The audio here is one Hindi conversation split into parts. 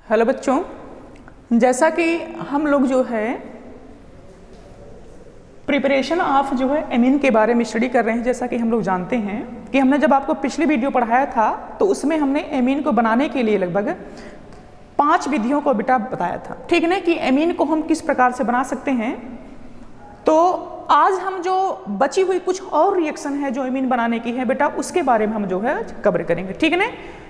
हेलो बच्चों, जैसा कि हम लोग जो है प्रिपरेशन ऑफ जो है एमीन के बारे में स्टडी कर रहे हैं। जैसा कि हम लोग जानते हैं कि हमने जब आपको पिछली वीडियो पढ़ाया था तो उसमें हमने एमीन को बनाने के लिए लगभग 5 विधियों को बेटा बताया था, ठीक है ना, कि एमीन को हम किस प्रकार से बना सकते हैं। तो आज हम जो बची हुई कुछ और रिएक्शन है जो एमीन बनाने की है बेटा, उसके बारे में हम जो है कवर करेंगे, ठीक है ना।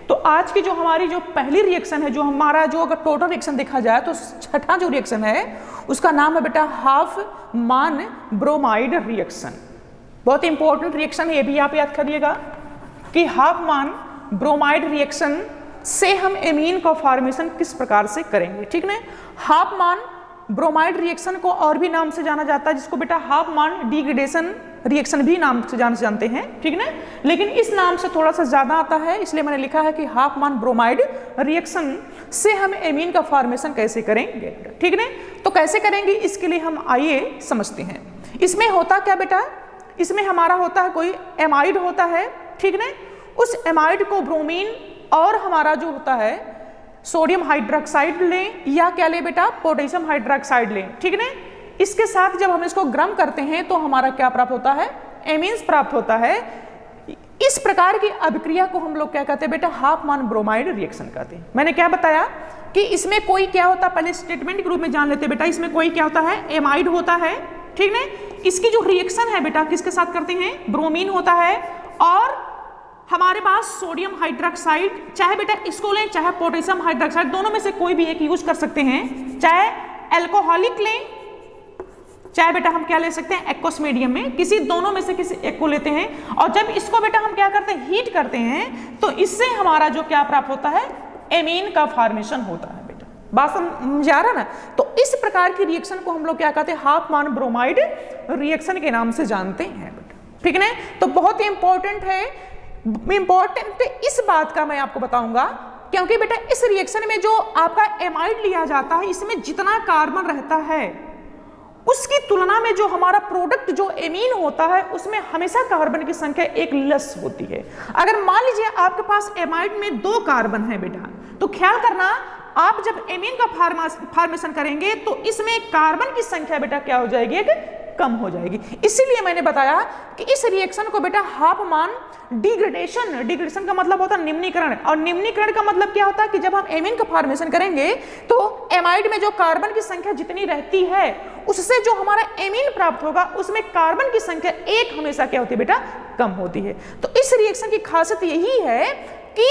तो आज की जो हमारी जो पहली रिएक्शन है, जो हमारा जो अगर टोटल रिएक्शन देखा जाए तो छठा जो रिएक्शन है उसका नाम है बेटा हाफ मान ब्रोमाइड रिएक्शन। बहुत इंपॉर्टेंट रिएक्शन है, ये भी आप याद करिएगा कि हाफ मान ब्रोमाइड रिएक्शन से हम एमीन का फॉर्मेशन किस प्रकार से करेंगे, ठीक ना। हाफ मान ब्रोमाइड रिएक्शन को और भी नाम से जाना जाता है, जिसको बेटा हाफ मान डिग्रेडेशन रिएक्शन भी नाम से जानते हैं, ठीक ना। लेकिन इस नाम से थोड़ा सा ज्यादा आता है, इसलिए मैंने लिखा है कि हाफ मान ब्रोमाइड रिएक्शन से हम एमीन का फॉर्मेशन कैसे करेंगे, ठीक ना। तो कैसे करेंगे इसके लिए हम आइए समझते हैं। इसमें होता क्या बेटा, इसमें हमारा होता है कोई एमाइड होता है, ठीक ना। उस एमाइड को ब्रोमीन और हमारा जो होता है सोडियम हाइड्रोक्साइड लें या क्या लें बेटा, पोटेशियम हाइड्रोक्साइड लें, ठीक ना। इसके साथ जब हम इसको गर्म करते हैं तो हमारा क्या प्राप्त होता है, एमीन्स प्राप्त होता है। इस प्रकार की अभिक्रिया को हम लोग क्या कहते हैं बेटा, हाफ मान ब्रोमाइड रिएक्शन कहते हैं। मैंने क्या बताया कि इसमें कोई क्या होता है, पहले स्टेटमेंट के रूप में जान लेते हैं बेटा। इसमें कोई क्या होता है, एमाइड होता है, ठीक ना। इसकी जो रिएक्शन है बेटा किसके साथ करते हैं, ब्रोमीन होता है और हमारे पास सोडियम हाइड्रोक्साइड, चाहे बेटा इसको लें चाहे पोटेशियम हाइड्रोक्साइड, दोनों में से कोई भी एक यूज कर सकते हैं। चाहे अल्कोहलिक लें चाहे बेटा हम क्या ले सकते हैं, एक्वस मीडियम में, किसी दोनों में से किसी एक को लेते हैं। और जब इसको बेटा हम क्या करते हैं, हीट करते हैं, तो इससे हमारा जो क्या प्राप्त होता है, एमीन का फॉर्मेशन होता है बेटा। बात समझ आ रहा ना। तो इस प्रकार की रिएक्शन को हम लोग क्या कहते हैं, हाफ मान ब्रोमाइड रिएक्शन के नाम से जानते हैं बेटा, ठीक है। तो बहुत ही इंपॉर्टेंट है, इंपॉर्टेंट इस बात का मैं आपको बताऊंगा क्योंकि बेटा इस रिएक्शन में जो आपका एमाइड लिया जाता है, इसमें जितना कार्बन रहता है उसकी तुलना में जो हमारा प्रोडक्ट जो एमीन होता है उसमें हमेशा कार्बन की संख्या एक लेस होती है। अगर मान लीजिए आपके पास एमाइड में 2 कार्बन है बेटा, तो ख्याल करना आप जब एमीन का फॉर्मेशन करेंगे तो इसमें कार्बन की संख्या बेटा क्या हो जाएगी, कम हो जाएगी। इसीलिए मैंने बताया कि इस रिएक्शन को बेटा हाफ मान डिग्रेडेशन का मतलब होता है निम्नीकरण, और निम्नीकरण का मतलब क्या होता है कि जब हम एमीन का फॉर्मेशन करेंगे तो एमाइड में जो कार्बन की संख्या जितनी रहती है उससे जो हमारा एमीन प्राप्त होगा उसमें कार्बन की संख्या एक हमेशा क्या होती है बेटा, कम होती है। तो इस रिएक्शन की खासियत यही है कि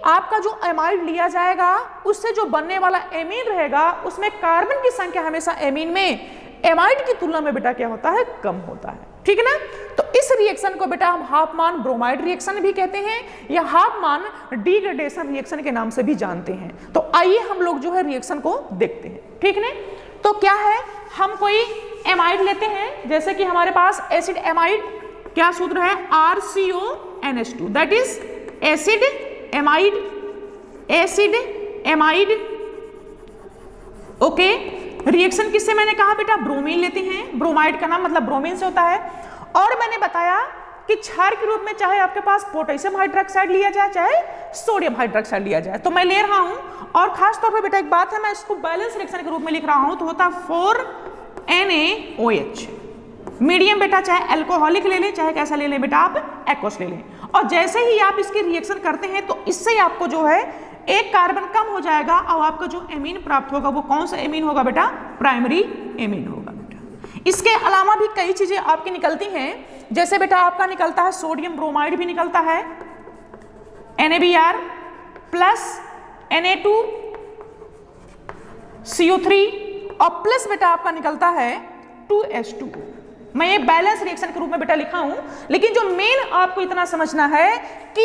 आपका जो एमाइड लिया जाएगा उससे जो बनने वाला एमीन रहेगा उसमें कार्बन की संख्या हमेशा एमीन में एमाइड की तुलना में बेटा क्या होता है, कम होता है, ठीक है ना। तो इस रिएक्शन को बेटा हम हाफ मान ब्रोमाइड रिएक्शन भी कहते हैं या हाफ मान डिग्रेडेशन रिएक्शन के नाम से भी जानते हैं। तो आइए हम लोग जो है रिएक्शन को देखते हैं, ठीक है। तो क्या है, हम कोई एमाइड लेते हैं, जैसे कि हमारे पास एसिड एमाइड, क्या सूत्र है, RCONH2, that is acid amide, acid amide, okay. Reaction किससे मैंने कहा बेटा, ब्रोमीन लेते हैं, ब्रोमाइड का नाम मतलब ब्रोमीन से होता है। और मैंने बताया कि क्षार के रूप में चाहे आपके पास पोटेशियम हाइड्रोक्साइड लिया जाए चाहे सोडियम हाइड्रोक्साइड लिया जाए, तो मैं ले रहा हूं। और खास तौर पर बेटा एक बात है, मैं इसको बैलेंस रिएक्शन के रूप में लिख रहा हूं, तो होता है 4NaOH। मीडियम बेटा चाहे अल्कोहलिक ले लें चाहे कैसा ले लें बेटा, आप एक्वस ले लें। और जैसे ही आप इसकी रिएक्शन करते हैं तो इससे आपको जो है एक कार्बन कम हो जाएगा और आपका जो एमीन प्राप्त होगा वो कौन सा एमीन होगा बेटा, प्राइमरी एमीन होगा बेटा। इसके अलावा भी कई चीजें आपकी निकलती हैं, जैसे बेटा आपका निकलता है सोडियम ब्रोमाइड भी निकलता है, NaBr प्लस Na2CO3 और प्लस बेटा आपका निकलता है 2H2। मैं ये बैलेंस रिएक्शन के रूप में बेटा लिखा हूं, लेकिन जो मेन आपको इतना समझना है कि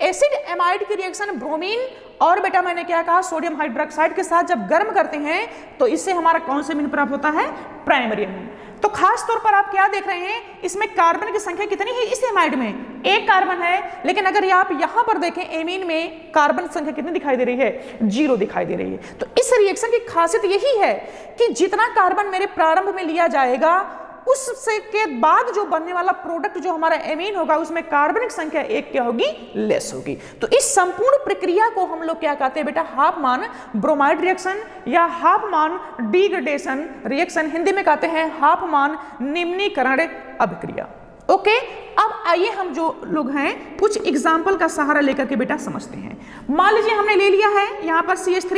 एसिड एमाइड की रिएक्शन ब्रोमीन और बेटा मैंने क्या कहा, सोडियम हाइड्रोक्साइड के साथ जब गर्म करते हैं तो इससे हमारा कौन सा एमीन प्राप्त होता है, प्राइमरी एमीन। तो खास तौर पर आप क्या देख रहे हैं, इसमें कार्बन की संख्या कितनी है, इस एमाइड में 1 कार्बन है, लेकिन अगर आप यहां पर देखें एमीन में कार्बन संख्या कितनी दिखाई दे रही है, 0 दिखाई दे रही है। तो इस रिएक्शन की खासियत यही है कि जितना कार्बन मेरे प्रारंभ में लिया जाएगा उससे के बाद जो बनने वाला प्रोडक्ट जो हमारा एमीन होगा उसमें कार्बनिक संख्या एक क्या होगी, लेस होगी। तो इस संपूर्ण प्रक्रिया को हम लोग क्या कहते हैं बेटा, हाफमान ब्रोमाइड रिएक्शन या हाफमान डिग्रेडेशन रिएक्शन, हिंदी में कहते हैं हाफमान निम्नीकरण अभिक्रिया। ओके, अब आइए हम जो लोग हैं कुछ एग्जाम्पल का सहारा लेकर के बेटा समझते हैं। मान लीजिए हमने ले लिया है यहाँ पर CH3,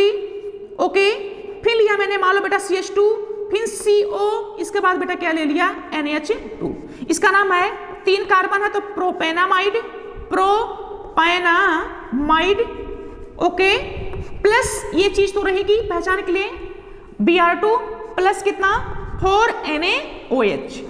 ओके, फिर लिया मैंने मान लो बेटा CH2, फिर CO, इसके बाद बेटा क्या ले लिया NH2, इसका नाम है 3 कार्बन है तो प्रोपेनामाइड, ओके, प्लस ये चीज तो रहेगी पहचान के लिए Br2 प्लस कितना 4NaOH।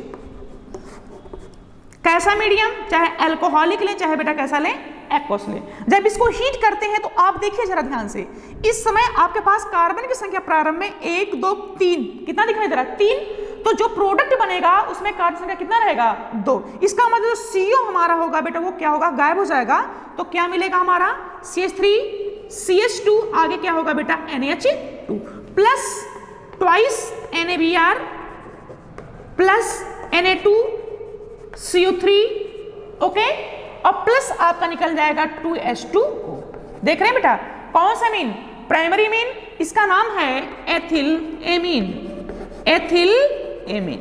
कैसा मीडियम, चाहे अल्कोहलिक लें चाहे बेटा कैसा लें, एक्वस लें। जब इसको हीट करते हैं तो आप देखिए जरा ध्यान से, इस समय आपके पास कार्बन की संख्या प्रारंभ में 1 2 3 कितना दिखाई दे रहा है, 3, तो जो प्रोडक्ट बनेगा उसमें कार्बन संख्या कितना रहेगा, 2। इसका मतलब जो CO हमारा होगा बेटा वो क्या होगा, गायब हो जाएगा। तो क्या मिलेगा हमारा CH3 CH2, आगे क्या होगा बेटा NH2 plus twice NaBr plus Na2 CO3, okay, और प्लस आपका निकल जाएगा 2H2O। देख रहे हैं बेटा कौन सा एमीन, प्राइमरी एमीन, इसका नाम है एथिल एमीन, एथिल एमीन।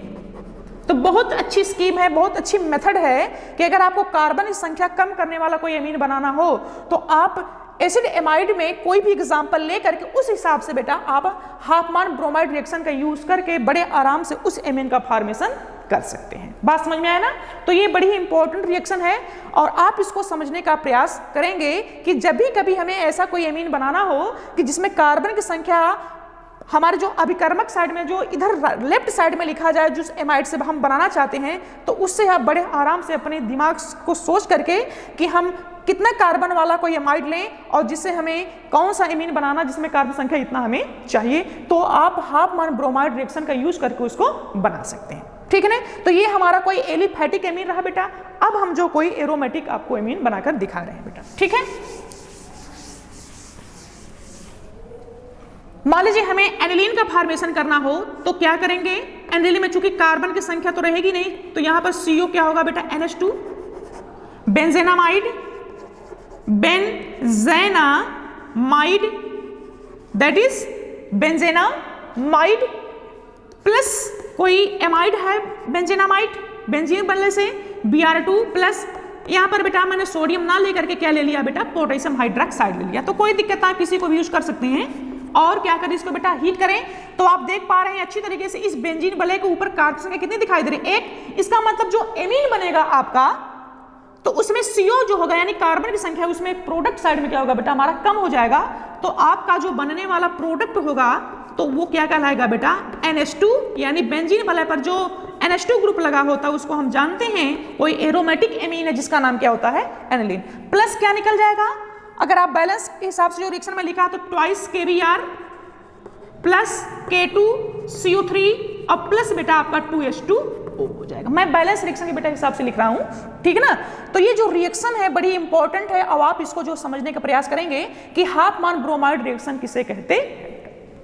तो बहुत अच्छी स्कीम है, बहुत अच्छी मेथड है कि अगर आपको कार्बन की संख्या कम करने वाला कोई एमीन बनाना हो तो आप एसिड एमाइड में कोई भी एग्जाम्पल लेकर के उस हिसाब से बेटा आप हाफमान ब्रोमाइड रिएक्शन का यूज करके बड़े आराम से उस एमीन का फॉर्मेशन कर सकते हैं। बात समझ में आया ना? तो ये बड़ी इंपॉर्टेंट रिएक्शन है और आप इसको समझने का प्रयास करेंगे कि जब भी कभी हमें ऐसा कोई एमीन बनाना हो कि जिसमें कार्बन की संख्या हमारे जो अभिकर्मक साइड में जो इधर लेफ्ट साइड में लिखा जाए जिस एमाइड से हम बनाना चाहते हैं, तो उससे आप बड़े आराम से अपने दिमाग को सोच करके कि हम कितना कार्बन वाला कोई एमाइड लें और जिससे हमें कौन सा एमीन बनाना जिसमें कार्बन संख्या इतना हमें चाहिए, तो आप हाफमान ब्रोमाइड रिएक्शन का यूज करके उसको बना सकते हैं। ठीक है ना? तो ये हमारा कोई एलिफैटिक एमीन रहा बेटा। अब हम जो कोई एरोमेटिक आपको एमीन बनाकर दिखा रहे हैं बेटा, ठीक है? मान लीजिए हमें एनिलीन का फॉर्मेशन करना हो तो क्या करेंगे, एनिलीन में चूंकि कार्बन की संख्या तो रहेगी नहीं तो यहां पर CO क्या होगा बेटा NH2, बेंजेनामाइड, बेंजेनामाइड दैट इज बेंजेनामाइड प्लस कोई एमाइड है बेंजेनामाइड, बेंजीन बनने से Br2 प्लस यहां पर बेटा मैंने सोडियम ना लेकर के क्या ले लिया बेटा, पोटेशियम हाइड्रोक्साइड ले लिया। तो कोई दिक्कत ना, किसी को भी यूज कर सकते हैं। और क्या करें, इसको बेटा हीट करें तो आप देख पा रहे हैं अच्छी तरीके से इस बेंजीन बले के ऊपर कार्बन संख्या कितनी दिखाई दे रही है, 1। इसका मतलब जो एमीन बनेगा आपका तो उसमें CO जो होगा यानी कार्बन की संख्या उसमें प्रोडक्ट साइड में क्या होगा बेटा हमारा कम हो जाएगा। तो आपका जो बनने वाला प्रोडक्ट होगा तो वो क्या कहलाएगा बेटा NH2, यानी बेंजीन बले पर जो NH2 ग्रुप लगा होता है उसको हम जानते हैं कोई एरोमेटिक एमीन है जिसका नाम क्या होता है एनिलीन। प्लस क्या निकल जाएगा, अगर आप बैलेंस के हिसाब से जो रिएक्शन में लिखा तो ट्वाइस KBr प्लस K2CO3 और प्लस बेटा आपका 2H2O हो जाएगा। मैं बैलेंस रिएक्शन के बेटा हिसाब से लिख रहा हूं, ठीक है ना? तो ये जो रिएक्शन है बड़ी इंपॉर्टेंट है और आप इसको जो समझने का प्रयास करेंगे कि हाफमान ब्रोमाइड रिएक्शन किसे कहते हैं।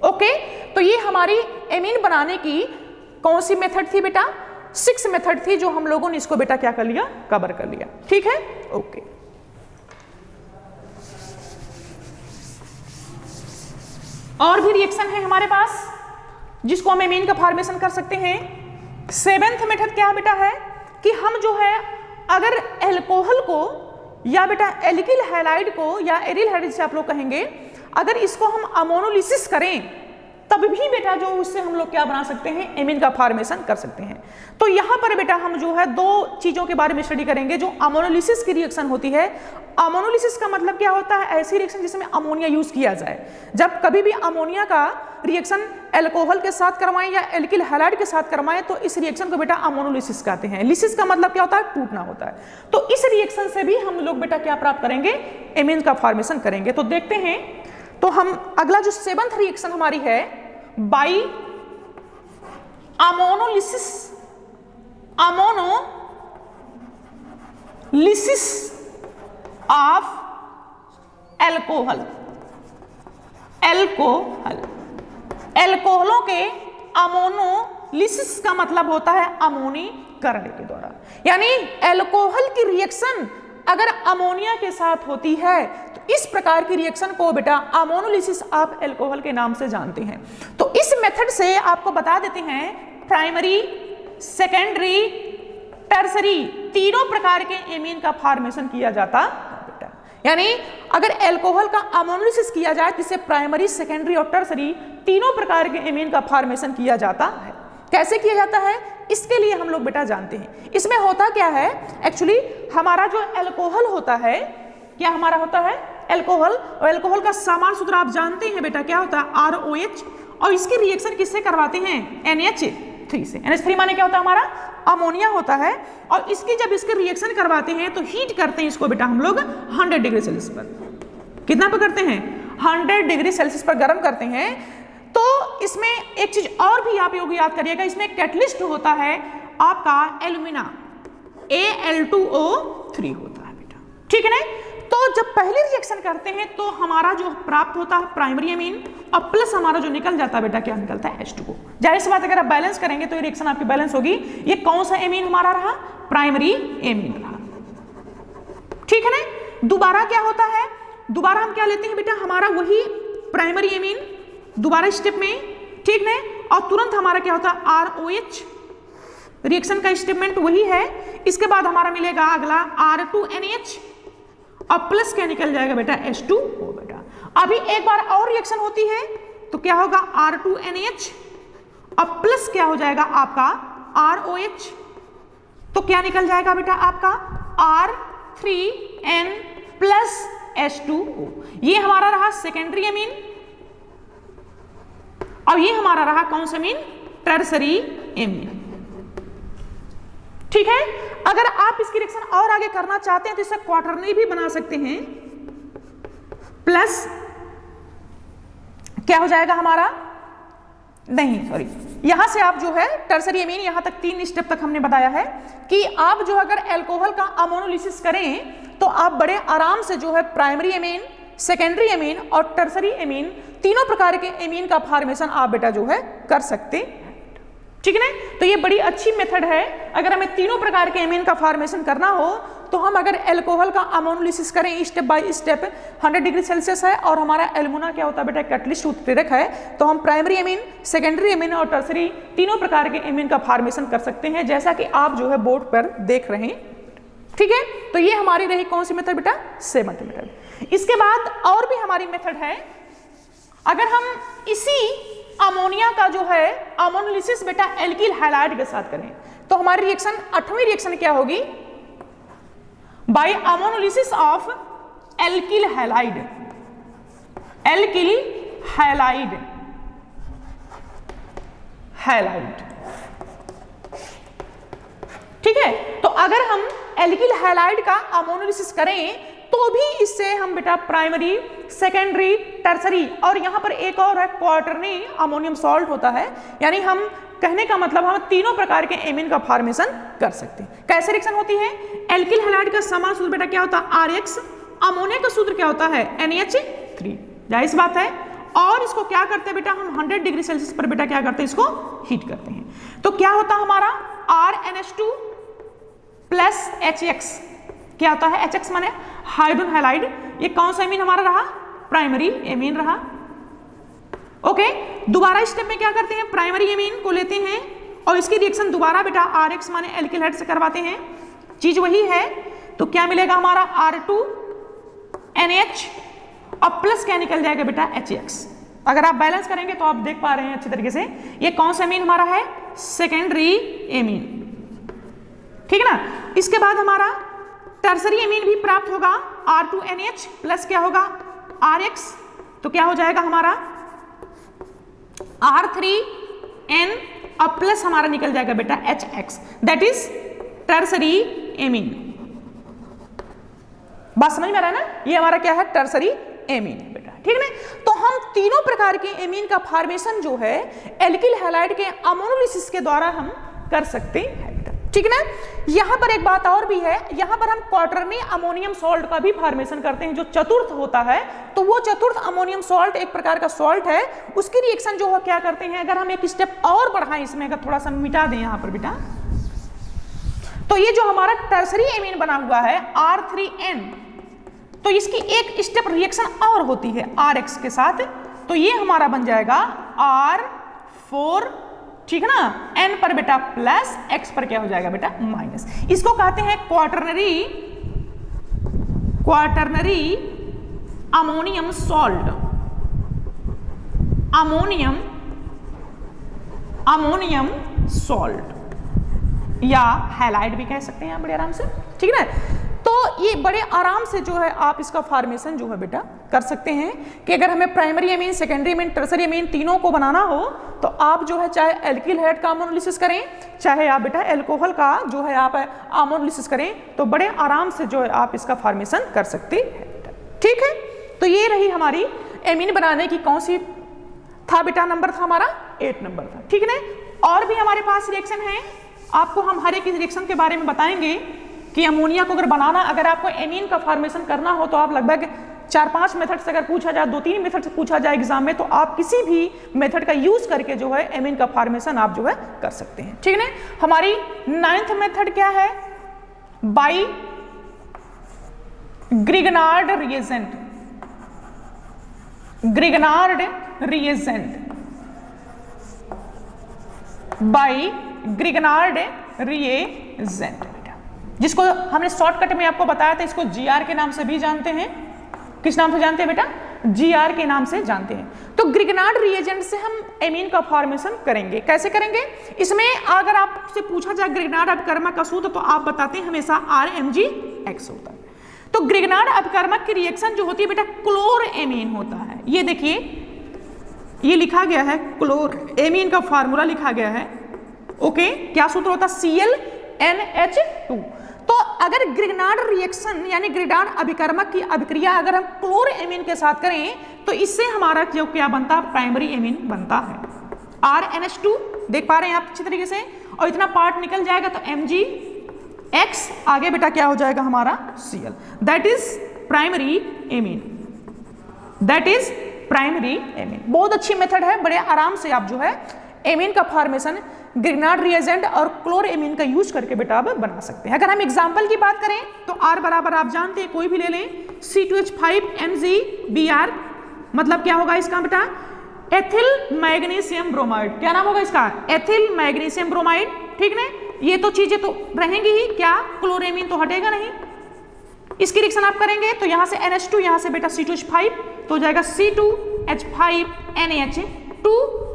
ओके, तो ये हमारी एमीन बनाने की कौन सी मेथड थी बेटा, 6 मेथड थी जो हम लोगों ने इसको बेटा क्या कर लिया, कवर कर लिया। ठीक है, ओके। और भी रिएक्शन है हमारे पास जिसको हम एमीन का फॉर्मेशन कर सकते हैं। 7th मेथड क्या बेटा है कि हम जो है अगर एल्कोहल को या बेटा एल्किल हैलाइड को या एरिल हैलाइड से आप लोग कहेंगे, अगर इसको हम अमोनोलिसिस करें तब भी बेटा जो उससे हम लोग क्या बना सकते हैं, एमीन का फॉर्मेशन कर सकते हैं। तो यहाँ पर बेटा हम जो है 2 चीजों के बारे में स्टडी करेंगे। जो अमोनोलिसिस की रिएक्शन होती है, अमोनोलिसिस का मतलब क्या होता है, ऐसी रिएक्शन जिसमें अमोनिया यूज किया जाए। जब कभी भी अमोनिया का रिएक्शन एल्कोहल के साथ करवाएं या एल्किल हैलाइड के साथ करवाएं तो इस रिएक्शन को बेटा अमोनोलिसिस कहते हैं। लिसिस का मतलब क्या होता है, टूटना होता है। तो इस रिएक्शन से भी हम लोग बेटा क्या प्राप्त करेंगे, एमीन का फॉर्मेशन करेंगे। तो देखते हैं, तो हम अगला जो 7th रिएक्शन हमारी है by ammonolysis, ammonolysis of alcohol, alcohol, एल्कोहलों के अमोनो अमोनोलिसिस का मतलब होता है अमोनीकरण के द्वारा, यानी एल्कोहल की रिएक्शन अगर अमोनिया के साथ होती है तो इस प्रकार की रिएक्शन को बेटा अमोनोलिसिस आप एल्कोहल के नाम से जानते हैं। तो इस मेथड से आपको बता देते हैं प्राइमरी, सेकेंडरी, टर्सरी तीनों प्रकार के एमीन का फॉर्मेशन किया जाता है बेटा। यानी अगर एल्कोहल का अमोनोलिसिस किया जाए जिससे प्राइमरी, सेकेंडरी और टर्सरी तीनों प्रकार के एमीन का फॉर्मेशन किया जाता है। कैसे किया जाता है इसके लिए हम लोग बेटा जानते हैं। इसमें होता क्या है, एक्चुअली हमारा जो एल्कोहल होता है, क्या हमारा होता है एल्कोहल, और एल्कोहल का सामान्य सूत्र आप जानते हैं बेटा, क्या होता है ROH, और इसकी रिएक्शन किससे करवाते हैं NH3 से। NH3 माने क्या होता है हमारा अमोनिया होता है, और इसकी जब इसके रिएक्शन करवाते हैं तो हीट करते हैं इसको बेटा हम लोग 100 डिग्री सेल्सियस पर। कितना पर करते हैं 100 डिग्री सेल्सियस पर गर्म करते हैं। तो इसमें एक चीज और भी आप लोग याद करिएगा, इसमें कैटलिस्ट होता है आपका एल्यूमिना Al2O3 होता है बेटा, ठीक है ना। तो जब पहले रिएक्शन करते हैं तो हमारा जो प्राप्त होता है प्राइमरी एमीन और प्लस हमारा जो निकल जाता है बेटा क्या निकलता है H2O। जाहिर सी बात अगर आप बैलेंस करेंगे तो ये रिएक्शन आपकी बैलेंस होगी। ये कौन सा एमीन हमारा रहा, प्राइमरी एमीन रहा, ठीक है ना। दोबारा क्या होता है, दोबारा हम क्या लेते हैं बेटा, हमारा वही प्राइमरी एमीन दोबारा स्टेप में, ठीक है, और तुरंत हमारा क्या होता है ROH, रिएक्शन का स्टेटमेंट वही है। इसके बाद हमारा मिलेगा अगला R2NH और प्लस क्या निकल जाएगा बेटा H2O बेटा। अभी एक बार और रिएक्शन होती है तो क्या होगा R2NH और प्लस क्या हो जाएगा आपका ROH, तो क्या निकल जाएगा बेटा आपका R3N प्लस H2O। ये हमारा रहा सेकेंडरी एमीन और ये हमारा रहा कौन सा एमीन, टर्सरी एमीन, ठीक है। अगर आप इसकी रिएक्शन और आगे करना चाहते हैं तो इसे क्वार्टरनरी भी बना सकते हैं। प्लस क्या हो जाएगा हमारा, नहीं सॉरी, यहां से आप जो है टर्सरी एमीन, यहां तक 3 स्टेप तक हमने बताया है कि आप जो अगर एल्कोहल का अमोनोलिसिस करें तो आप बड़े आराम से जो है प्राइमरी एमीन, सेकेंडरी एमीन और टर्सरी एमीन तीनों प्रकार के एमीन का फॉर्मेशन आप बेटा जो है कर सकते हैं, ठीक है ना। तो ये बड़ी अच्छी मेथड है। अगर हमें तीनों प्रकार के एमीन का फॉर्मेशन करना हो तो हम अगर एल्कोहल का अमोनोलिसिस करें step by step, 100 degree Celsius है और हमारा एल्यूमिना क्या होता है बेटा कैटलिस्ट उत्प्रेरक है, तो हम प्राइमरी एमीन, सेकेंडरी एमीन और टर्सरी तीनों प्रकार के एमीन का फॉर्मेशन कर सकते हैं, जैसा कि आप जो है बोर्ड पर देख रहे हैं, ठीक है। तो ये हमारी रही कौन सी मेथड बेटा, सेवंथ मेथड। इसके बाद और भी हमारी मेथड है, अगर हम इसी अमोनिया का जो है अमोनोलिसिस बेटा एल्किल हैलाइड के साथ करें तो हमारी रिएक्शन 8वीं रिएक्शन क्या होगी, by ammonolysis of alkyl halide, alkyl halide, halide, ठीक है। तो अगर हम एल्किल हैलाइड का अमोनोलिसिस करें तो भी इससे हम बेटा प्राइमरी, सेकेंडरी, टर्सरी और यहां पर एक और है क्वार्टरनी अमोनियम सॉल्ट होता है, यानी हम कहने का मतलब हम तीनों प्रकार के एमीन का फॉर्मेशन कर सकते हैं। कैसे रिएक्शन होती है, एल्किल हैलाइड का सामान्य सूत्र बेटा क्या होता है RX, अमोनिया का सूत्र क्या होता है NH3, जाहिर सी बात है। और इसको क्या करते हैं बेटा हम 100 डिग्री सेल्सियस पर बेटा क्या करते हैं, इसको हीट करते हैं। तो क्या होता है हमारा RNH2 प्लस HX, क्या होता है HX माने हाइड्रोजन हैलाइड। ये कौन सा एमीन हमारा रहा, प्राइमरी एमीन रहा, ओके। दोबारा स्टेप में क्या करते हैं, प्राइमरी एमीन को लेते हैं और इसकी रिएक्शन दोबारा बेटा RX माने एल्किल हैलाइड से करवाते हैं, चीज वही है। तो क्या मिलेगा हमारा R2NH और प्लस क्या निकल जाएगा बेटा HX। अगर आप बैलेंस करेंगे तो आप देख पा रहे हैं अच्छी तरीके से, ये कौन सा एमीन हमारा है, सेकेंडरी एमीन, ठीक है ना। इसके बाद हमारा टर्सरी एमीन भी प्राप्त होगा, R2NH प्लस क्या होगा RX, तो क्या हो जाएगा हमारा R3N और प्लस हमारा निकल जाएगा बेटा HX, that is tertiary amine. बात समझ में आ रहा है ना, ये हमारा क्या है टर्सरी एमीन बेटा, ठीक है ना। तो हम तीनों प्रकार के एमीन का फॉर्मेशन जो है एल्किल हैलाइड के अमोनोलिसिस के द्वारा हम कर सकते हैं, ठीक ठीक ना। यहां पर एक बात और भी है, यहां पर हम क्वार्टरनी अमोनियम सॉल्ट का भी फॉर्मेशन करते हैं, जो चतुर्थ होता है। तो वो चतुर्थ अमोनियम सॉल्ट एक प्रकार का सॉल्ट है, उसकी रिएक्शन जो है क्या करते हैं, अगर हम एक स्टेप और बढ़ाएं इसमें, अगर थोड़ा सा मिटा दें यहां पर बेटा, तो ये जो हमारा टर्सरी एमीन बना हुआ है R3N, तो इसकी एक स्टेप रिएक्शन और होती है RX के साथ, तो ये हमारा बन जाएगा R4, ठीक है ना, N पर बेटा प्लस, X पर क्या हो जाएगा बेटा माइनस। इसको कहते हैं quaternary ammonium salt, ammonium salt या हैलाइड भी कह सकते हैं आप बड़े आराम से, ठीक है ना। तो ये बड़े आराम से जो है आप इसका फॉर्मेशन जो है बेटा कर सकते हैं कि अगर हमें primary amine, secondary amine, tertiary amine तीनों को बनाना हो तो आप जो है चाहे एल्किल हाइड का अमोनोलिसिस करें, चाहे आप बेटा एल्कोहल का जो है आप अमोनोलिसिस करें, तो बड़े आराम से जो है आप इसका फॉर्मेशन कर सकते हैं, ठीक है। तो ये रही हमारी एमीन बनाने की कौन सी था बेटा, नंबर था हमारा 8 नंबर था, ठीक है ना। और भी हमारे पास रिएक्शन है, आपको हम हर एक रिएक्शन के बारे में बताएंगे कि अमोनिया को अगर बनाना, अगर आपको एमीन का फॉर्मेशन करना हो तो आप लगभग 4-5 मेथड से अगर पूछा जाए, 2-3 मेथड से पूछा जाए एग्जाम में, तो आप किसी भी मेथड का यूज करके जो है एमीन का फॉर्मेशन आप जो है कर सकते हैं, ठीक है ना। हमारी 9th मेथड क्या है, by Grignard reagent, Grignard reagent, by Grignard reagent, जिसको हमने शॉर्टकट में आपको बताया था, इसको GR के नाम से भी जानते हैं। किस नाम से जानते हैं बेटा, GR के नाम से जानते हैं। तो ग्रिगनार्ड रिएजेंट से हम एमीन का फॉर्मेशन करेंगे, कैसे करेंगे, इसमें अगर आपसे पूछा जाए ग्रिगनार्ड अपकर्मक का सूत्र, तो आप बताते हैं हमेशा RMgX होता है। तो ग्रिगनार्ड अपकर्मक की रिएक्शन जो होती है बेटा क्लोर एमीन होता है। ये देखिए, ये लिखा गया है क्लोर एमीन का फार्मूला लिखा गया है, ओके। क्या सूत्र होता है, ClNH2। तो अगर ग्रिगनार्ड रिएक्शन यानी ग्रिगनार्ड अभिकर्मक की अभिक्रिया अगर हम क्लोर एमीन के साथ करें, तो इससे हमारा जो क्या बनता है, प्राइमरी एमीन बनता है, RNH2, देख पा रहे हैं आप अच्छी तरीके से, और इतना पार्ट निकल जाएगा तो MgX, आगे बेटा क्या हो जाएगा हमारा Cl, that is primary amine, that is primary amine. बहुत अच्छी मेथड है, बड़े आराम से आप जो है एमीन का फॉर्मेशन ग्रिगनार्ड रिएजेंट और क्लोर एमीन का यूज करके बेटा आप बना सकते हैं। अगर हम एग्जांपल की बात करें तो R बराबर आप जानते हैं, कोई भी ले लें, C2H5MgBr, मतलब क्या होगा इसका बेटा, एथिल मैग्नीशियम ब्रोमाइड। क्या नाम होगा इसका, एथिल मैग्नीशियम ब्रोमाइड, ठीक ना। ये तो चीजें तो रहेंगी ही, क्या क्लोरेमीन तो हटेगा नहीं। इसकी रिएक्शन आप करेंगे तो यहां से NH2, यहां से बेटा C2H5, तो हो जाएगा C2H5NaH2,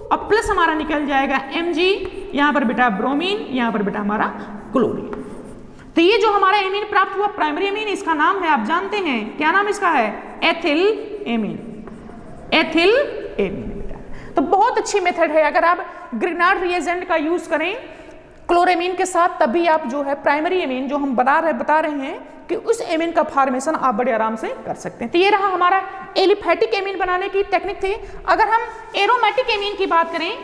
और प्लस हमारा निकल जाएगा Mg, यहां पर बेटा ब्रोमीन, यहां पर बेटा हमारा क्लोरीन। तो ये जो हमारा एमीन प्राप्त हुआ प्राइमरी एमीन, इसका नाम है आप जानते हैं, क्या नाम इसका है, एथिल एमीन, एथिल एमीन बेटा। तो बहुत अच्छी मेथड है, अगर आप ग्रिगनार्ड रिएजेंट का यूज करें क्लोरेमीन के साथ, तभी आप जो है प्राइमरी एमीन जो हम बता रहे हैं कि उस एमीन का फॉर्मेशन आप बड़े आराम से कर सकते हैं। तो ये रहा हमारा एलिफैटिक एमीन बनाने की टेक्निक थी। अगर हम एरोमेटिक एमीन की बात करें,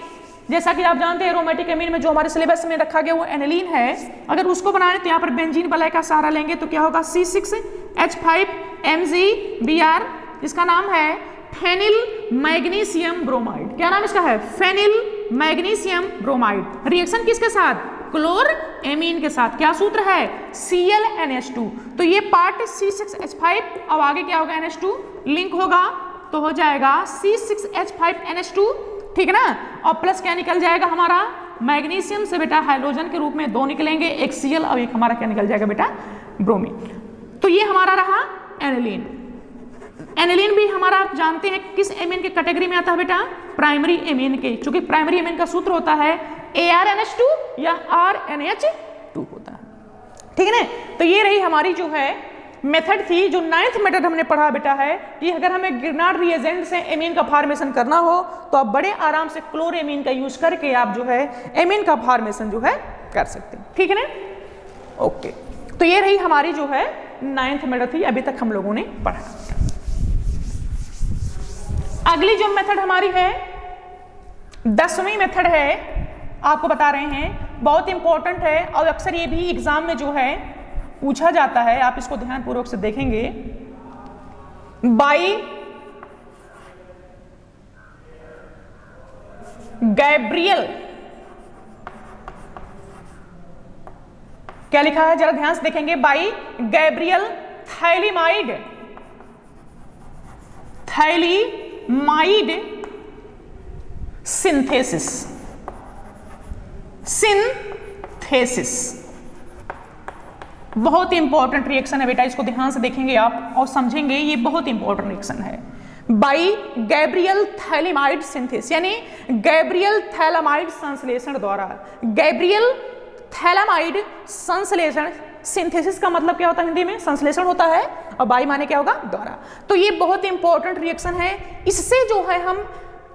जैसा कि आप जानते हैं एरोमेटिक एमीन में जो हमारे सिलेबस में रखा गया वो एनिलीन है, अगर उसको बनाने तो यहाँ पर बेंजीन वलय का सहारा लेंगे तो क्या होगा, C6H5MgBr, इसका नाम है फेनिल मैग्नीशियम ब्रोमाइड। क्या नाम इसका है, फेनिल मैग्नीशियम ब्रोमाइड। रिएक्शन किसके साथ, क्लोर एमीन के साथ। क्या सूत्र है, ClNH2। तो ये पार्ट C6H5, अब आगे क्या होगा, NH2 लिंक होगा तो हो जाएगा C6H5NH2, ठीक है ना। और प्लस क्या निकल जाएगा हमारा, मैग्नीशियम से बेटा हाइड्रोजन के रूप में 2 निकलेंगे, एक Cl और एक हमारा क्या निकल जाएगा बेटा ब्रोमीन। तो ये हमारा रहा एनिलीन। एनिलीन भी हमारा आप जानते हैं किस एमीन के कैटेगरी में आता है बेटा, प्राइमरी एमीन के, क्योंकि प्राइमरी एमीन का सूत्र होता है ArNH2 या RNH2 होता है, ठीक है ना। तो ये रही हमारी जो है मेथड थी, जो 9th मेथड हमने पढ़ा बेटा है कि अगर हमें ग्रिगनार्ड रिएजेंट से एमीन का फॉर्मेशन करना हो तो आप बड़े आराम से क्लोर एमीन का यूज करके आप जो है एमीन का फॉर्मेशन जो है कर सकते हैं, ठीक है ना। ओके, तो ये रही हमारी जो है 9th मेथड थी, अभी तक हम लोगों ने पढ़ा। अगली जो मेथड हमारी है 10वीं मेथड है, आपको बता रहे हैं बहुत इंपॉर्टेंट है और अक्सर ये भी एग्जाम में जो है पूछा जाता है, आप इसको ध्यानपूर्वक से देखेंगे। बाई गैब्रियल, क्या लिखा है जरा ध्यान से देखेंगे, by Gabriel phthalimide, phthalimide synthesis, synthesis बहुत इंपॉर्टेंट रिएक्शन है बेटा, इसको ध्यान से देखेंगे आप और समझेंगे, ये बहुत इंपॉर्टेंट रिएक्शन है। बाई गैब्रियल थैलीमाइड सिंथेसिस यानी गैब्रियल थैलामाइड संश्लेषण द्वारा, गैब्रियल थैलामाइड संश्लेषण, सिंथेसिस का मतलब क्या होता है हिंदी में, संश्लेषण होता है, और बाई माने क्या होगा, द्वारा। तो ये बहुत इंपॉर्टेंट रिएक्शन है, इससे जो है हम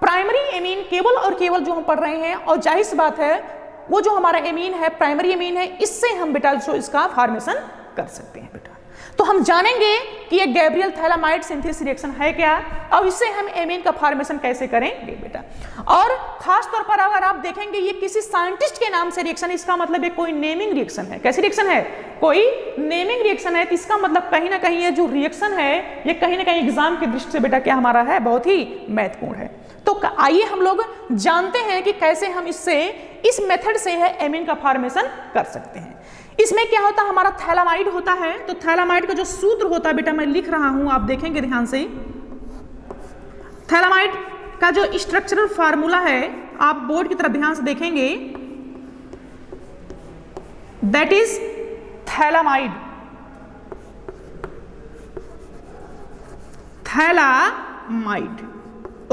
प्राइमरी एमीन केवल और केवल जो हम पढ़ रहे हैं, और जाहिर सी बात है वो जो हमारा एमीन है प्राइमरी एमीन है, इससे हम बेटा जो इसका फॉर्मेशन कर सकते हैं बेटा। तो हम जानेंगे कि ये गैब्रियल थैलामाइड सिंथेसिस रिएक्शन है क्या, और इससे हम एमीन का फॉर्मेशन कैसे करेंगे बेटा। और खास तौर पर अगर आप देखेंगे ये किसी साइंटिस्ट के नाम से रिएक्शन, इसका मतलब ये कोई नेमिंग रिएक्शन है। कैसी रिएक्शन है, कोई नेमिंग रिएक्शन है, तो इसका मतलब कहीं ना कहीं ये जो रिएक्शन है ये कहीं ना कहीं एग्जाम की दृष्टि से बेटा क्या हमारा है, बहुत ही महत्वपूर्ण है। तो आइए हम लोग जानते हैं कि कैसे हम इससे, इस मेथड से है एमीन का फॉर्मेशन कर सकते हैं। इसमें क्या होता है, हमारा थैलामाइड होता है, तो थैलामाइड का जो सूत्र होता है बेटा मैं लिख रहा हूं, आप देखेंगे ध्यान से। थैलामाइड का जो स्ट्रक्चरल फार्मूला है आप बोर्ड की तरफ ध्यान से देखेंगे, that is phthalimide, phthalimide,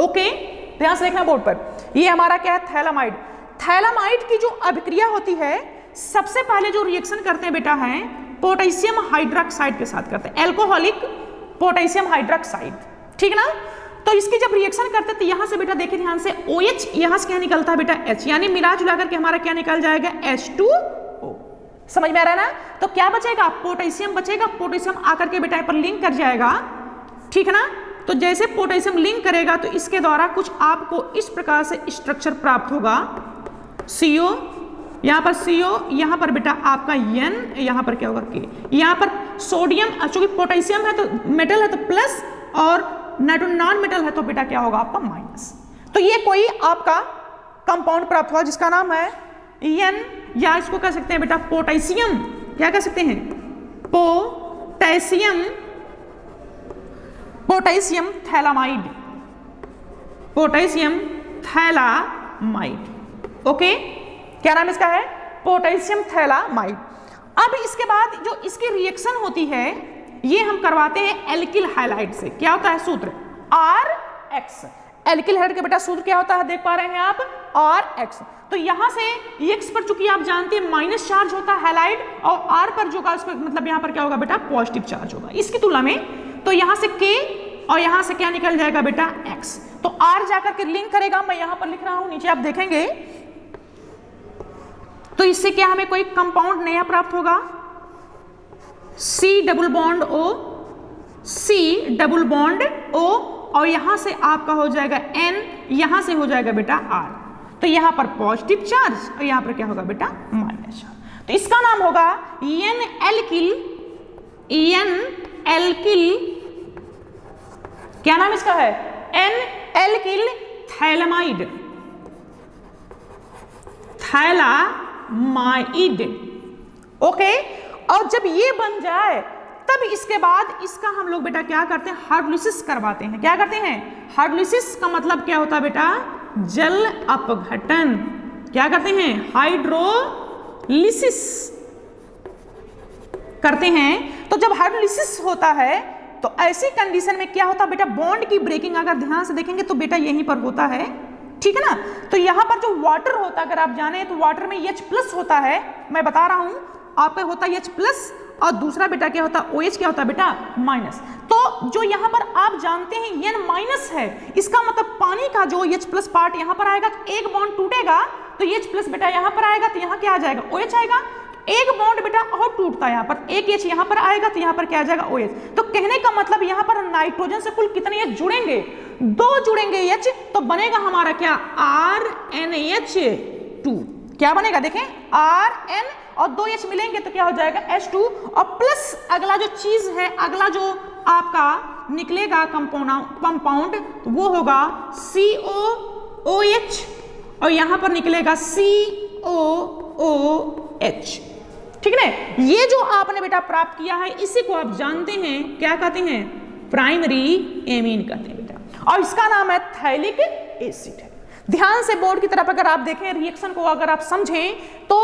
okay ध्यान से देखना बोर्ड पर। ये हमारा क्या है, थैलामाइड। थैलामाइड की जो अभिक्रिया होती है, सबसे पहले जो रिएक्शन करते हैं बेटा है पोटेशियम हाइड्रोक्साइड के साथ करते हैं, एल्कोहलिक पोटेशियम हाइड्रोक्साइड, ठीक ना। तो इसकी जब रिएक्शन करते हैं तो यहां से बेटा देखिए ध्यान से, OH यहां से क्या निकलता है बेटा, H, यानी मिला जुला करके हमारा क्या निकल जाएगा, H2O। समझ में आ रहा है ना। तो क्या बचेगा, पोटेशियम बचेगा, पोटेशियम आकर के बेटा पर लिंक कर जाएगा, ठीक है ना। तो जैसे पोटेशियम लिंक करेगा तो इसके द्वारा कुछ आपको इस प्रकार से स्ट्रक्चर प्राप्त होगा, CO, यहाँ पर CO, यहाँ पर बेटा आपका N, यहाँ पर क्या होगा K, यहाँ पर सोडियम, चूंकि पोटेशियम है तो मेटल है तो प्लस, और नॉन मेटल है तो बेटा क्या होगा आपका माइनस। तो ये कोई आपका कंपाउंड प्राप्त हुआ जिसका नाम है N, या इसको कह सकते हैं बेटा पोटेशियम, क्या कह सकते हैं, potassium, potassium phthalimide, potassium phthalimide, okay क्या नाम इसका है, पोटेशियम थैलामाइड। अब इसके बाद जो इसकी रिएक्शन होती है ये हम करवाते हैं एल्किल हैलाइड से। क्या होता है सूत्र, RX, एल्किल हैलाइड का बेटा सूत्र क्या होता है, देख पा रहे हैं आप, RX। तो यहां से X पर चूंकि आप जानते हैं माइनस चार्ज होता है हैलाइड, और R पर जो होगा उसको मतलब यहां पर क्या होगा बेटा, पॉजिटिव चार्ज होगा इसकी तुलना में। तो यहां से K और यहां से क्या निकल जाएगा बेटा, X। तो R जाकर के लिंक करेगा, मैं यहां पर लिख रहा हूं, नीचे आप देखेंगे। तो इससे क्या हमें कोई कंपाउंड नया प्राप्त होगा, C double bond O, C double bond O, और यहां से आपका हो जाएगा N, यहां से हो जाएगा बेटा R। तो यहां पर पॉजिटिव चार्ज और यहां पर क्या होगा बेटा, माइनस चार्ज। तो इसका नाम होगा N एल्किल, N एल्किल, क्या नाम इसका है, N alkyl phthalimide, phthalimide, okay. और जब ये बन जाए तब इसके बाद इसका हम लोग बेटा क्या करते हैं, हाइड्रोलिसिस करवाते हैं। क्या करते हैं, हाइड्रोलिसिस का मतलब क्या होता है बेटा, जल अपघटन। क्या करते हैं, हाइड्रोलिसिस करते हैं। तो जब हाइड्रोलिसिस होता है तो ऐसी कंडीशन में क्या होता है बेटा, बॉन्ड की ब्रेकिंग अगर ध्यान से देखेंगे तो बेटा यहीं पर होता है, ठीक है ना। तो यहां पर जो वाटर होता है अगर आप जाने तो वाटर में H+ होता है, मैं बता रहा हूं आपका होता है H+, और दूसरा बेटा क्या होता है, OH क्या होता है बेटा, माइनस। तो जो यहाँ पर आप जानते हैं N- है, इसका मतलब पानी का जो H+ पार्ट यहाँ पर आएगा, एक बॉन्ड टूटेगा तो H+ बेटा यहाँ पर आएगा, तो यहाँ क्या आ जाएगा, OH आएगा। एक बॉन्ड बेटा और टूटता है यहाँ पर, एक H यहाँ पर आएगा तो यहाँ पर क्या आ जाएगा, OH। तो कहने का मतलब यहाँ पर नाइट्रोजन से कुल कितने H जुड़ेंगे, 2 जुड़ेंगे H, तो बनेगा हमारा क्या, RNH2। क्या बनेगा देखें, RN और 2H मिलेंगे तो क्या हो जाएगा H2 और प्लस अगला जो चीज है, अगला जो आपका निकलेगा कंपाउंड वो होगा COOH और यहां पर निकलेगा COOH। ठीक है ना। ये जो आपने बेटा प्राप्त किया है इसी को आप जानते हैं क्या कहते हैं, प्राइमरी एमीन कहते हैं बेटा, और इसका नाम है थैलिक एसिड है। ध्यान से बोर्ड की तरफ अगर आप देखें रिएक्शन को अगर आप समझें तो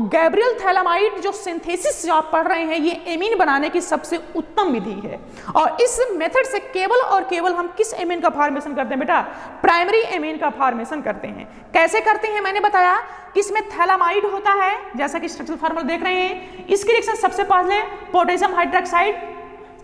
गैब्रियल थैलामाइड जो सिंथेसिस जो आप पढ़ रहे हैं ये एमीन बनाने की सबसे उत्तम विधि है, और इस मेथड से केवल और केवल हम किस एमीन का फॉर्मेशन करते हैं बेटा, प्राइमरी एमीन का फॉर्मेशन करते हैं। कैसे करते हैं मैंने बताया कि इसमें थैलामाइड होता है, जैसा कि स्ट्रक्चरल फॉर्मूला देख रहे हैं। इसकी रिएक्शन सबसे पहले पोटेशियम हाइड्रोक्साइड,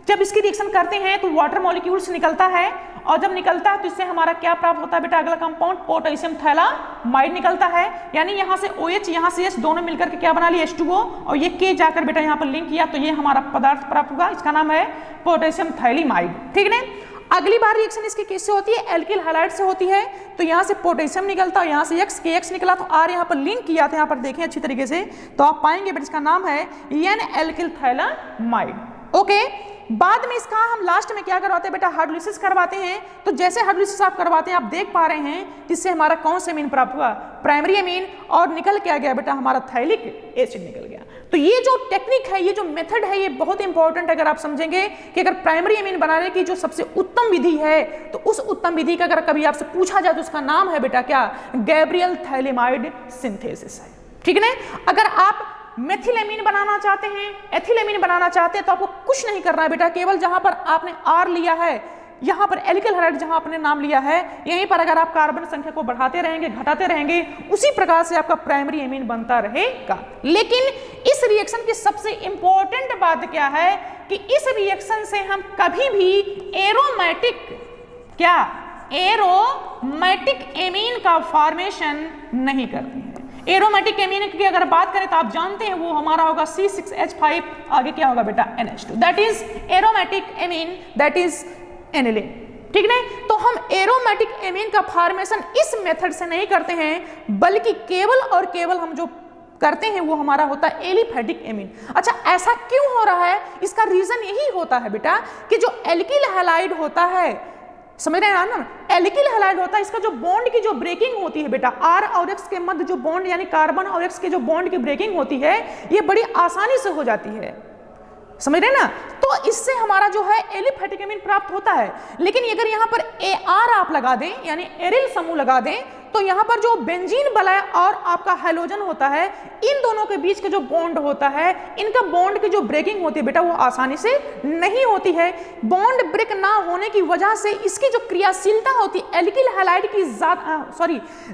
जब इसकी रिएक्शन करते हैं तो वाटर मॉलिक्यूल्स निकलता है, और जब निकलता है तो इससे हमारा क्या प्राप्त होता है बेटा, अगला कंपाउंड पोटेशियम थैलामाइड निकलता है। यानी यहाँ से OH यहाँ से H दोनों मिलकर के क्या बना लिया, H2O, और ये K जाकर बेटा यहाँ पर लिंक किया तो ये हमारा पदार्थ प्राप्त हुआ, इसका नाम है पोटेशियम थैलामाइड। ठीक है। अगली बार रिएक्शन इसकी किससे होती है, एल्किल हैलाइड से होती है। तो यहाँ से पोटेशियम निकलता है, यहाँ से KX निकला तो R यहाँ पर लिंक किया था, यहाँ पर देखें अच्छी तरीके से तो आप पाएंगे बेटा इसका नाम है N एल्किल थैलामाइड। ओके, बाद में इसका हम लास्ट में क्या करवाते हैं बेटा, हाइड्रोलिसिस करवाते हैं। तो जैसे हाइड्रोलिसिस आप करवाते हैं आप देख पा रहे हैं इससे हमारा कौन सा एमीन प्राप्त हुआ, प्राइमरी एमीन, और निकल क्या गया बेटा, हमारा थैलिक एसिड निकल गया। तो ये जो टेक्निक है, ये जो मेथड है, ये बहुत इंपॉर्टेंट। अगर आप समझेंगे कि अगर प्राइमरी एमीन बनाने की जो सबसे उत्तम विधि है तो उस उत्तम विधि का अगर कभी आपसे पूछा जाए तो उसका नाम है बेटा क्या, गैब्रियल थैलामाइड सिंथेसिस है। ठीक है ना। अगर आप मेथिलेमीन बनाना चाहते हैं, एथिलेमीन बनाना चाहते हैं तो आपको कुछ नहीं करना है बेटा, केवल जहां पर आपने R लिया है, यहां पर एल्किल हैलाइड जहां आपने नाम लिया है, यहीं पर अगर आप कार्बन संख्या को बढ़ाते रहेंगे घटाते रहेंगे उसी प्रकार से आपका प्राइमरी एमीन बनता रहेगा। लेकिन इस रिएक्शन की सबसे इंपॉर्टेंट बात क्या है कि इस रिएक्शन से हम कभी भी एरोमेटिक एमीन का फॉर्मेशन नहीं करते हैं। एरोमेटिक एमीन की अगर बात करें तो आप जानते हैं वो हमारा होगा C6H5, आगे क्या होगा बेटा NH2, that is aromatic amine, that is aniline. ठीक है। तो हम एरोमेटिक एमीन का फॉर्मेशन इस मेथड से नहीं करते हैं, बल्कि केवल और केवल हम जो करते हैं वो हमारा होता है एलिफेटिक एमीन। अच्छा, ऐसा क्यों हो रहा है, इसका रीजन यही होता है बेटा कि जो एल्किल हैलाइड होता है, समझ रहे हैं ना, एल्किल हैलाइड होता है, इसका जो बॉन्ड की जो ब्रेकिंग होती है बेटा, R और X के मध्य जो बॉन्ड यानी कार्बन और X के जो बॉन्ड की ब्रेकिंग होती है ये बड़ी आसानी से हो जाती है, समझ रहे हैं ना। तो इससे हमारा जो है एलिफेटिक एमीन प्राप्त होता है। लेकिन अगर यहाँ पर AR आप लगा दें यानी एरिल समूह लगा दें तो यहाँ पर जो बेंजीन वलय और आपका हाइड्रोजन होता है, इन दोनों के बीच का जो बॉन्ड होता है, इनका बॉन्ड की जो ब्रेकिंग होती है बेटा वो आसानी से नहीं होती है। बॉन्ड ब्रेक ना होने की वजह से इसकी जो क्रियाशीलता होती है एल्किल हैलाइड की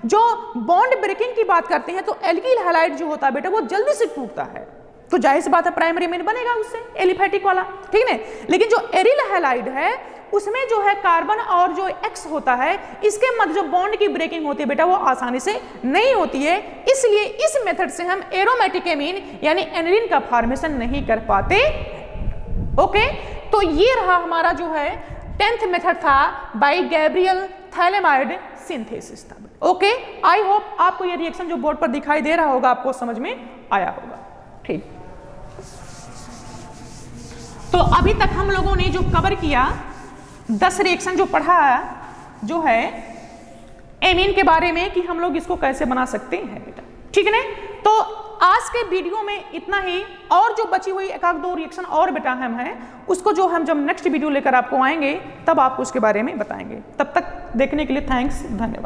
जो बॉन्ड ब्रेकिंग की बात करते हैं तो एल्किल हैलाइड जो होता है बेटा वो जल्दी से टूटता है, तो जाहिर सी बात है प्राइमरी एमीन बनेगा उससे, एलिफेटिक वाला। ठीक है। लेकिन जो एरिल हैलाइड है उसमें जो है कार्बन और जो X होता है इसके मध्य जो बॉन्ड की ब्रेकिंग होती है बेटा वो आसानी से नहीं होती है, इसलिए इस मेथड से हम एरोमेटिक एमीन यानी एनिलीन का फॉर्मेशन नहीं कर पाते। ओके, तो ये रहा हमारा जो है 10th मेथड था बाय गैब्रियल थैलामाइड सिंथेसिस था। ओके, आई होप आपको ये रिएक्शन जो बोर्ड पर दिखाई दे रहा होगा आपको समझ में आया होगा। ठीक, तो अभी तक हम लोगों ने जो कवर किया 10 रिएक्शन जो पढ़ा जो है एमीन के बारे में कि हम लोग इसको कैसे बना सकते हैं बेटा। ठीक है ना। तो आज के वीडियो में इतना ही, और जो बची हुई एक आध दो रिएक्शन और बेटा हम हैं उसको जो हम जब नेक्स्ट वीडियो लेकर आपको आएंगे तब आपको उसके बारे में बताएंगे। तब तक देखने के लिए थैंक्स, धन्यवाद।